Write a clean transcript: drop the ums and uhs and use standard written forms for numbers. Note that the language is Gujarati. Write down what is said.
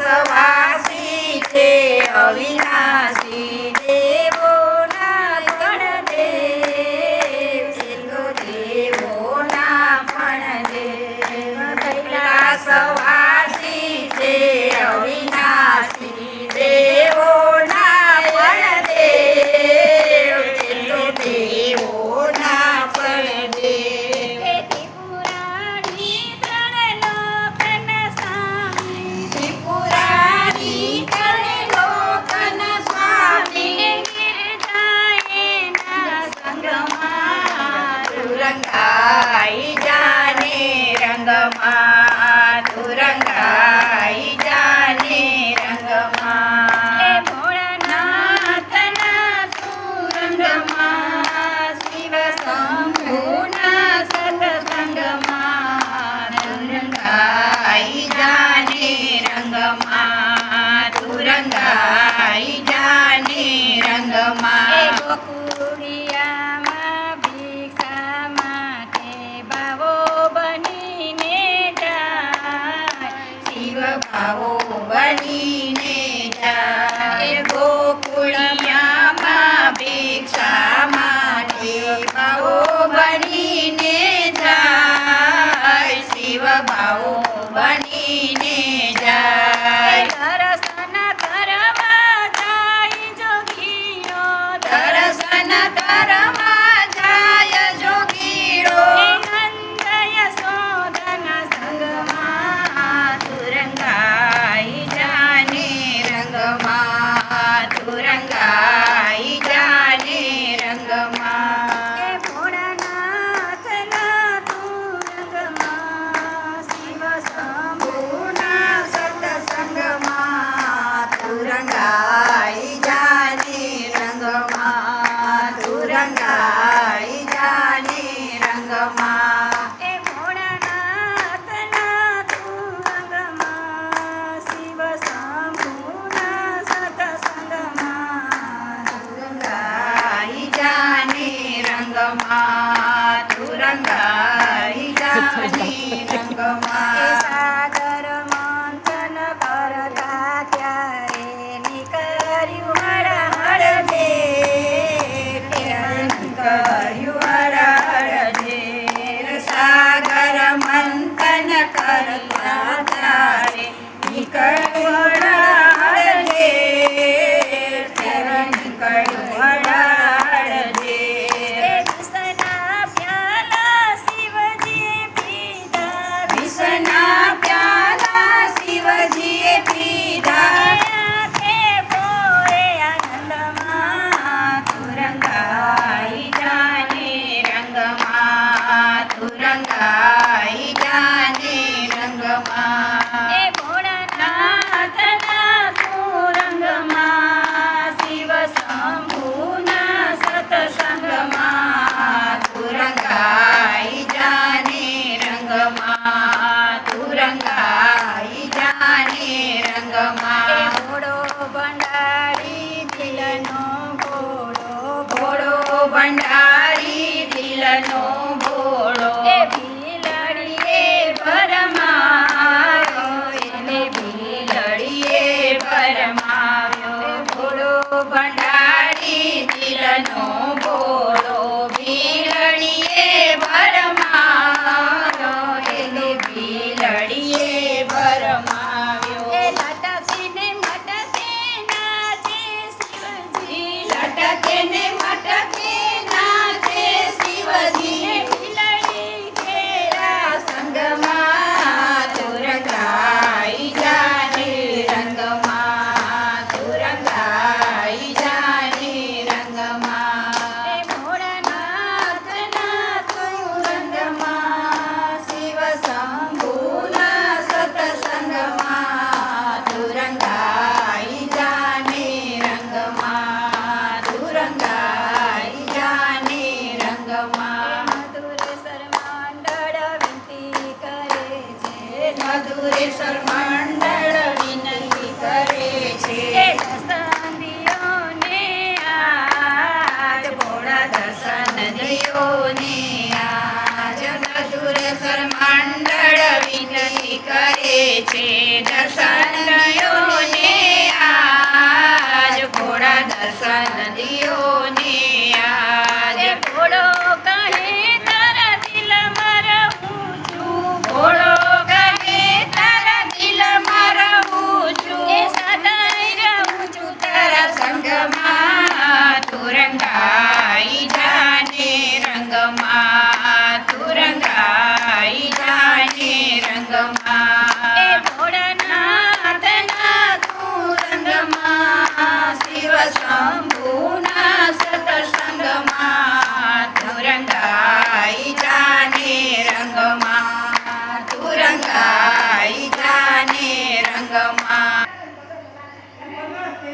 વાસી છે અવિનાશી દેવોના ગણદેવ છે તો દેવોના પણ દેવ કૈલાસવાસી છે અવિનાશી દેવોના પણ દેવ છે તો દેવોના પણ દેવ ત્રિપુરારી ત્રણ લોકના સ્વામી ત્રિપુરારી ત્રણ લોકના સ્વામી ગિરજાએના સંગમાં તુરંગાઈ જાને રંગમાં તુરંગાઈ જાને રંગમાં ભોળાનાથના સુરંગમાં શિવ શંભુના સત્સંગમાં તુરંગાઈ જાને રંગમાં તુરંગાઈ જાને રંગમાં ગોકુળિયામાં ભિક્ષા માટે ભાવો બનીને જાય શિવ ભાવો બનીને જાય ગોકુળિયામાં ભિક્ષા માટે ભાવો બનીને જાય શિવ ભાવો બનીને જાય દર્શન કરવા જાય જોગીઓ દર્શન કરવા જાય જોગીરો નંદ યશોદના સંગમાં તુરંગાઈ જાને રંગમાં તુરંગાઈ જાને રંગમાં ભોળાનાથના તુરંગમાં શિવ શંભુના સત્સંગમાં તુરંગાઈ જાને રંગમાં તુરંગાઈ જાને રંગમાં ભોળાનાથના તુરંગમાં શિવ શંભુના સત્સંગમાં તુરંગાઈ જાને રંગમાં તુરંગાઈ જાને રંગમાં સાગર મંથન કરતા ત્યારે નીકળ્યું હળ હળદે કર્યું હળદે સાગર મંથન કરતા તારે નીકળ્યું હળદે નીકળ્યું હળદે વિષના પ્યાલા શિવજીએ પીધા વિષના પ્યાલા શિવજીએ પીધા આંખે પોએ આનંદમાં તુરંગાઈ જાને રંગમાં તુરંગાઈ જાને રંગમાં ભોળાનાથના તુરંગમાં શિવ શંભુના સત્સંગમાં તુરંગાઈ જાને રંગમાં તુરંગાઈ જાને રંગમાં ઘોડો ભંડારી દિલનો ઘોડો ભોળો ભંડારી દિલનો ભોળો ભીલડીએ ભરમાયો એને ભીલડીએ ભરમાવ્યો ભોળો ભંડારી દિલનો ભોળો ભીલડીએ ભરમાવ્યો એને ભીલડીએ ભરમાવ્યો લટકીને મટકે નાચે શિવજી લટકે ને મટકે નાચે શિવજી ભીલડી ઘેરા સંગમાં તુરંગાઈ જાને રંગમાં તુરંગાઈ જાને રંગમાં ભોળાનાથના તુરંગમાં શિવ શંભુના સત્સંગમાં તુરંગાઈ જાને રંગમાં તુરંગાઈ તુરંગાઈ